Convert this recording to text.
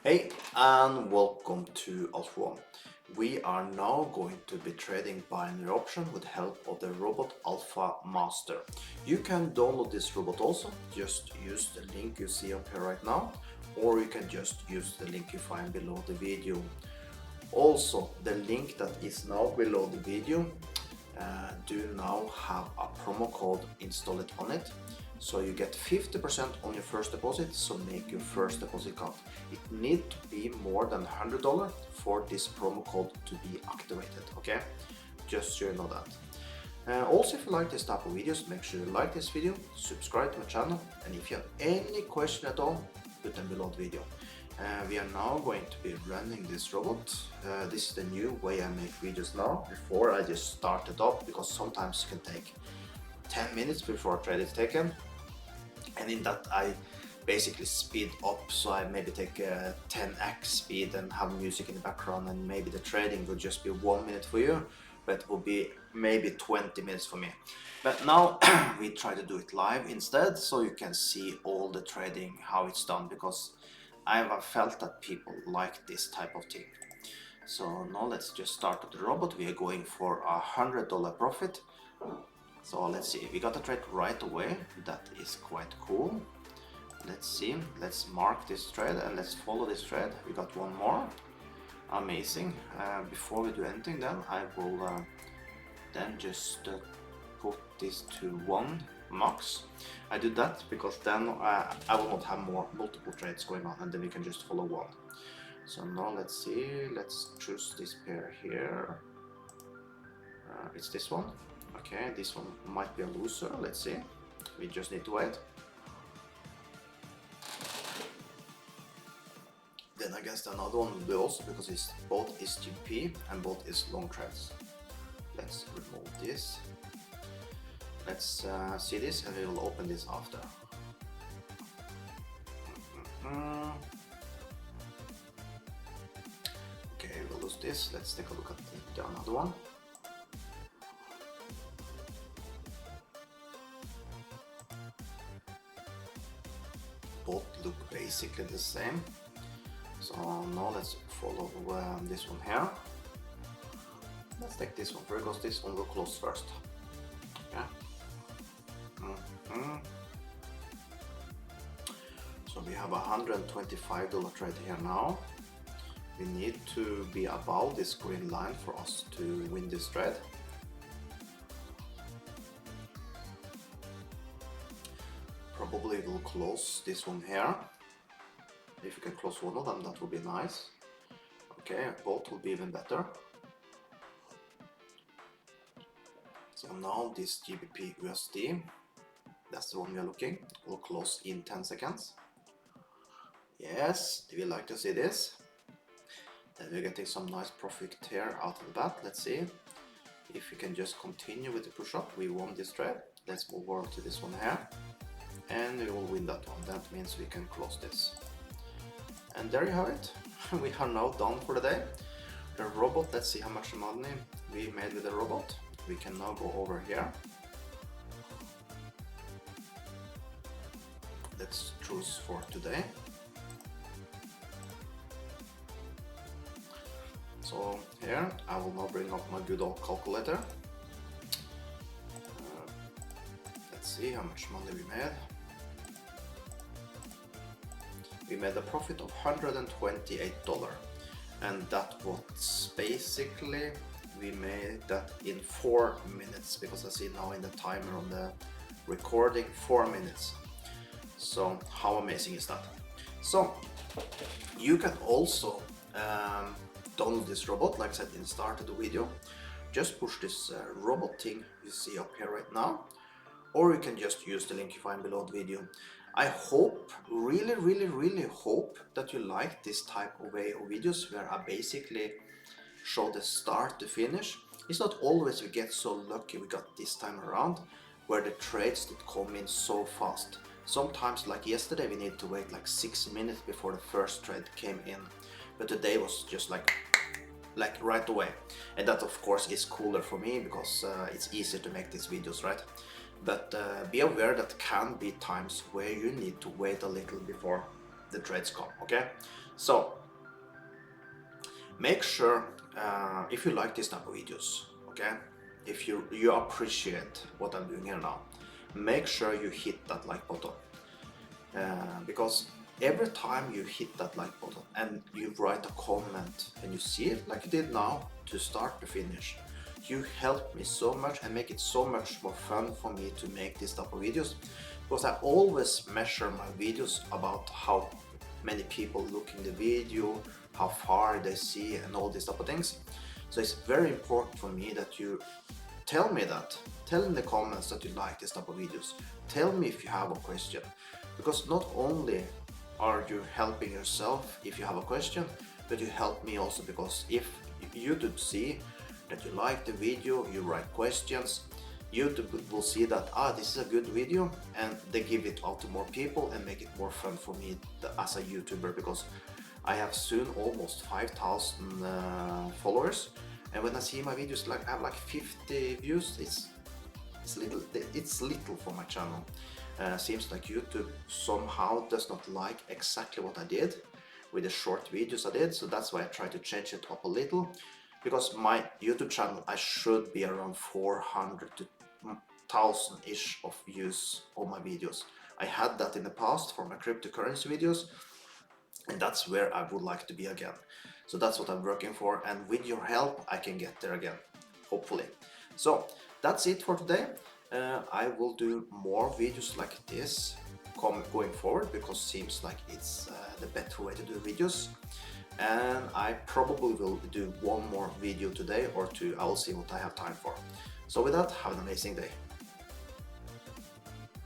Hey, and welcome to Alpha One. We are now going to be trading binary option with help of the robot Alpha Master. You can download this robot also, just use the link you see up here right now, or you can just use the link you find below the video. Also, the link that is now below the video do now have a promo code installed on it, so you get 50% on your first deposit. So make your first deposit count. It need to be more than $100 for this promo code to be activated. Okay, just so you know that. Also, if you like this type of videos, make sure you like this video, subscribe to my channel, and if you have any question at all, put them below the video. We are now going to be running this robot. This is the new way I make videos now. Before I just started up, because sometimes it can take 10 minutes before a trade is taken, and in that I basically speed up, so I maybe take 10x speed and have music in the background, and maybe the trading will just be 1 minute for you, but it will be maybe 20 minutes for me. But now we try to do it live instead, so you can see all the trading, how it's done, because I have felt that people like this type of thing. So now let's just start with the robot. We are going for $100 profit. So let's see, we got a trade right away. That is quite cool. Let's see, let's mark this trade and let's follow this trade. We got one more. Amazing. Before we do anything, then I will then just put this to 1 max. I do that because then I will not have multiple trades going on, and then we can just follow one. So now let's see, let's choose this pair here. It's this one. Okay, this one might be a loser. Let's see, we just need to wait. Then I guess another one will be also, because it's both is GP and both is long trades. Let's remove this. Let's see this, and we will open this after. Okay, we'll lose this. Let's take a look at the another one. Both look basically the same. So now let's follow this one here. Let's take this one because this one will close first. Yeah. So we have a $125 trade here now. We need to be above this green line for us to win this trade. Probably we'll close this one here. If you can close one of them, that would be nice. Okay, both will be even better. So now this GBP USD, that's the one we are looking, will close in 10 seconds. Yes, do you like to see this? Then we're getting some nice profit here out of the bat. Let's see if we can just continue with the push up. We won this trade. Let's move over to this one here, and we will win that one. That means we can close this. And there you have it. We are now done for the day. The robot, let's see how much money we made with the robot. We can now go over here. Let's choose for today. So here I will now bring up my good old calculator. Let's see how much money we made. We made a profit of $128, and that was basically, we made that in 4 minutes, because I see now in the timer on the recording 4 minutes. So how amazing is that? So you can also download this robot, like I said in the start of the video. Just push this robot thing you see up here right now, or you can just use the link you find below the video. I hope, really hope that you like this type of way of videos where I basically show the start to finish. It's not always we get so lucky we got this time around, where the trades that come in so fast. Sometimes, like yesterday, we needed to wait like 6 minutes before the first trade came in, but today was just like right away. And that of course is cooler for me, because it's easier to make these videos, right? But be aware that can be times where you need to wait a little before the trades come. Okay, so make sure if you like this type of videos, okay, if you appreciate what I'm doing here now, make sure you hit that like button, because every time you hit that like button and you write a comment and you see it like you did now, to start to finish, you help me so much and make it so much more fun for me to make this type of videos, because I always measure my videos about how many people look in the video, how far they see, and all these type of things. So it's very important for me that you tell me that. Tell in the comments that you like this type of videos. Tell me if you have a question, because not only are you helping yourself if you have a question, but you help me also, because if YouTube see that you like the video, you write questions, YouTube will see that this is a good video, and they give it out to more people and make it more fun for me as a YouTuber, because I have soon almost 5,000 followers, and when I see my videos like I have like 50 views, it's little for my channel. Seems like YouTube somehow does not like exactly what I did with the short videos I did, so that's why I try to change it up a little, because my YouTube channel, I should be around 400 to 1,000-ish of views on my videos. I had that in the past for my cryptocurrency videos, and that's where I would like to be again. So that's what I'm working for, and with your help I can get there again, hopefully. So that's it for today. I will do more videos like this going forward, because seems like it's the better way to do videos. And I probably will do one more video today or two. I will see what I have time for. So with that, have an amazing day.